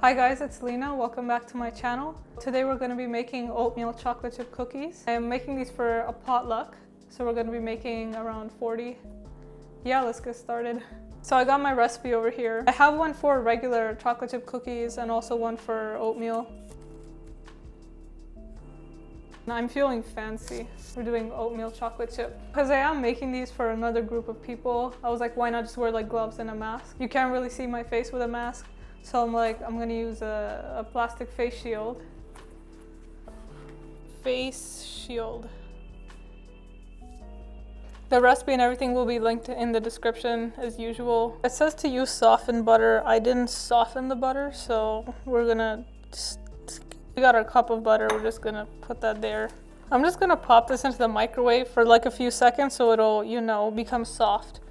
Hi guys, it's Leena. Welcome back to my channel. Today we're going to be making oatmeal chocolate chip cookies. I'm making these for a potluck, so we're going to be making around 40. Yeah, let's get started. So I got my recipe over here. I have one for regular chocolate chip cookies and also one for oatmeal. I'm feeling fancy. We're doing oatmeal chocolate chip. Because I am making these for another group of people, I was like, why not just wear like gloves and a mask? You can't really see my face with a mask. So I'm like, I'm gonna use a plastic face shield. Face shield. The recipe and everything will be linked in the description as usual. It says to use softened butter. I didn't soften the butter, so we're gonna we got our cup of butter. We're just gonna put that there. I'm just gonna pop this into the microwave for like a few seconds so it'll, you know, become soft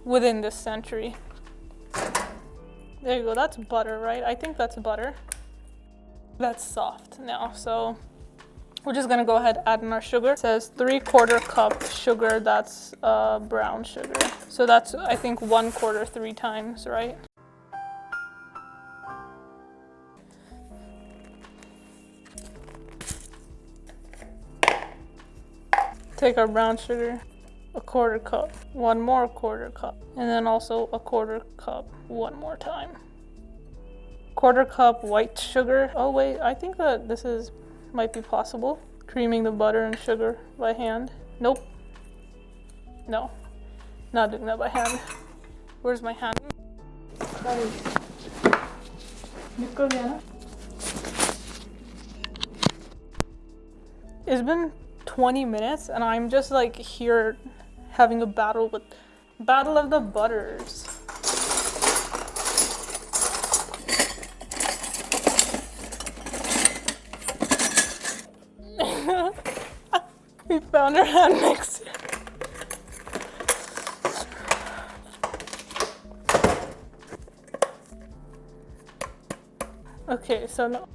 within this century. There you go, that's butter, right? I think that's butter. That's soft now, so we're just gonna go ahead and add in our sugar. It says 3/4 cup sugar, that's brown sugar. So that's, I think, 1/4 3 times, right? Take our brown sugar, 1/4 cup, one more 1/4 cup, and then also 1/4 cup one more time. 1/4 cup white sugar. Oh wait, I think that this might be possible. Creaming the butter and sugar by hand. Nope. No, not doing that by hand. Where's my hand? It's been 20 minutes and I'm just like here having a battle of the butters. We found our hand mixer. Okay, so now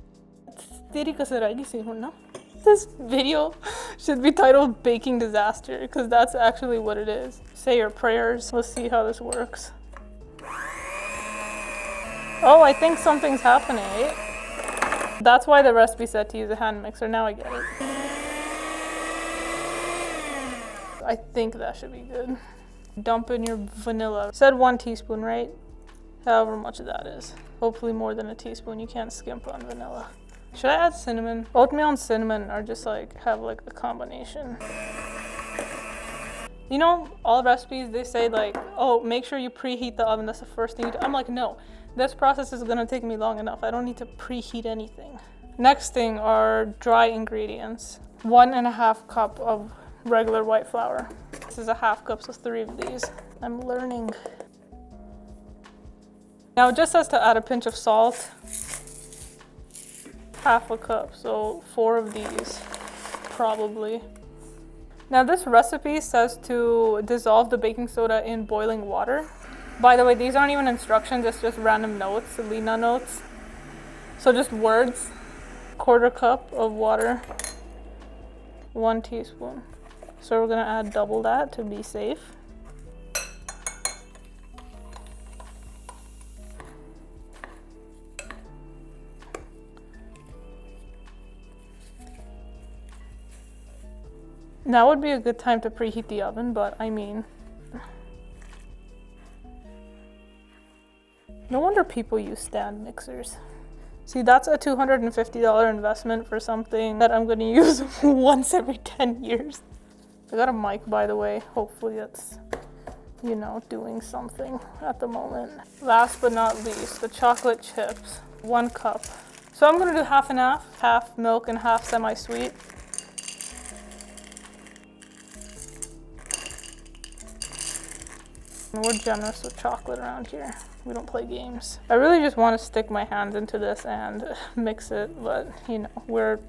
this video should be titled Baking Disaster because that's actually what it is. Say your prayers. Let's see how this works. Oh, I think something's happening, eh? That's why the recipe said to use a hand mixer. Now I get it. I think that should be good. Dump in your vanilla. It said 1 teaspoon, right? However much that is. Hopefully more than a teaspoon. You can't skimp on vanilla. Should I add cinnamon? Oatmeal and cinnamon are just like, have like a combination. You know, all recipes, they say like, oh, make sure you preheat the oven. That's the first thing you do. I'm like, no, this process is gonna take me long enough. I don't need to preheat anything. Next thing are dry ingredients. 1.5 cup of regular white flour. This is a 1/2 cup, so 3 of these. I'm learning. Now it just says to add a pinch of salt. 1/2 cup, so 4 of these, probably. Now this recipe says to dissolve the baking soda in boiling water. By the way, these aren't even instructions, it's just random notes, Leena notes. So just words. 1/4 cup of water, 1 teaspoon. So we're gonna add double that to be safe. Now would be a good time to preheat the oven, but I mean, no wonder people use stand mixers. See, that's a $250 investment for something that I'm gonna use once every 10 years. I got a mic, by the way. Hopefully that's, you know, doing something at the moment. Last but not least, the chocolate chips, 1 cup. So I'm gonna do half and half milk and half semi-sweet. We're generous with chocolate around here. We don't play games. I really just want to stick my hands into this and mix it, but you know, we're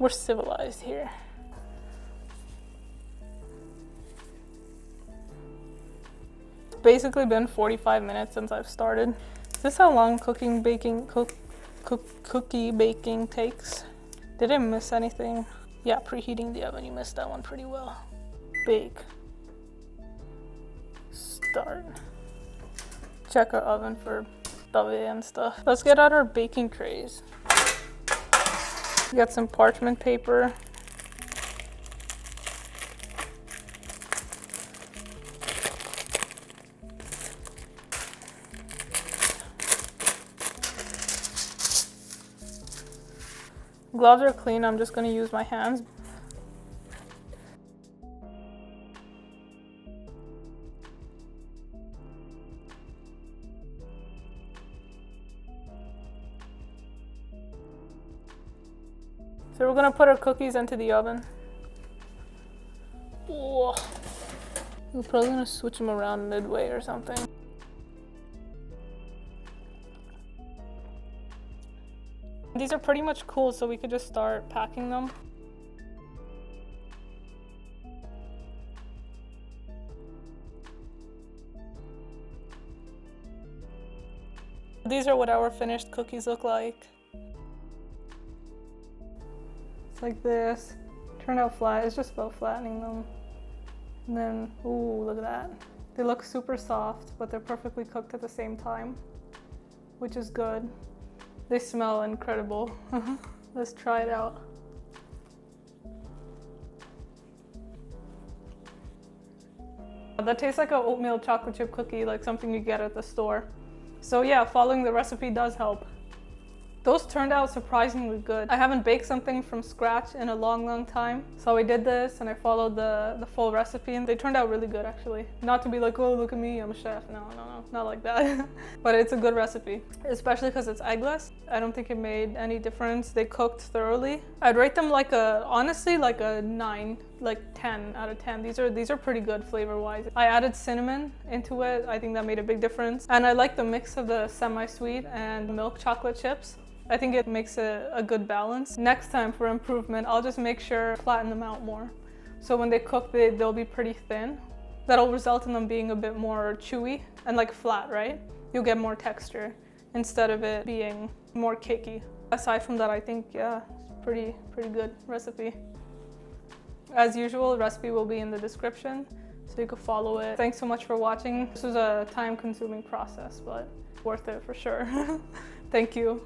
civilized here. It's basically been 45 minutes since I've started. Is this how long cookie baking takes? Did I miss anything? Yeah, preheating the oven, you missed that one pretty well. Bake. Start. Check our oven for tawe and stuff. Let's get out our baking trays. We got some parchment paper. Gloves are clean, I'm just gonna use my hands. So we're gonna put our cookies into the oven. Whoa. We're probably gonna switch them around midway or something. These are pretty much cool, so we could just start packing them. These are what our finished cookies look like. It's like this. Turned out flat. It's just about flattening them. And then, ooh, look at that. They look super soft, but they're perfectly cooked at the same time, which is good. They smell incredible. Let's try it out. That tastes like an oatmeal chocolate chip cookie, like something you get at the store. So yeah, following the recipe does help. Those turned out surprisingly good. I haven't baked something from scratch in a long time. So I did this and I followed the full recipe and they turned out really good actually. Not to be like, oh, look at me, I'm a chef. No, not like that. But it's a good recipe, especially because it's eggless. I don't think it made any difference. They cooked thoroughly. I'd rate them like honestly like a 9, like 10 out of 10. These are pretty good flavor-wise. I added cinnamon into it. I think that made a big difference. And I like the mix of the semi-sweet and milk chocolate chips. I think it makes a good balance. Next time for improvement, I'll just make sure to flatten them out more. So when they cook, they'll be pretty thin. That'll result in them being a bit more chewy and like flat, right? You'll get more texture instead of it being more cakey. Aside from that, I think, yeah, it's pretty good recipe. As usual, the recipe will be in the description, so you can follow it. Thanks so much for watching. This was a time-consuming process, but worth it for sure. Thank you.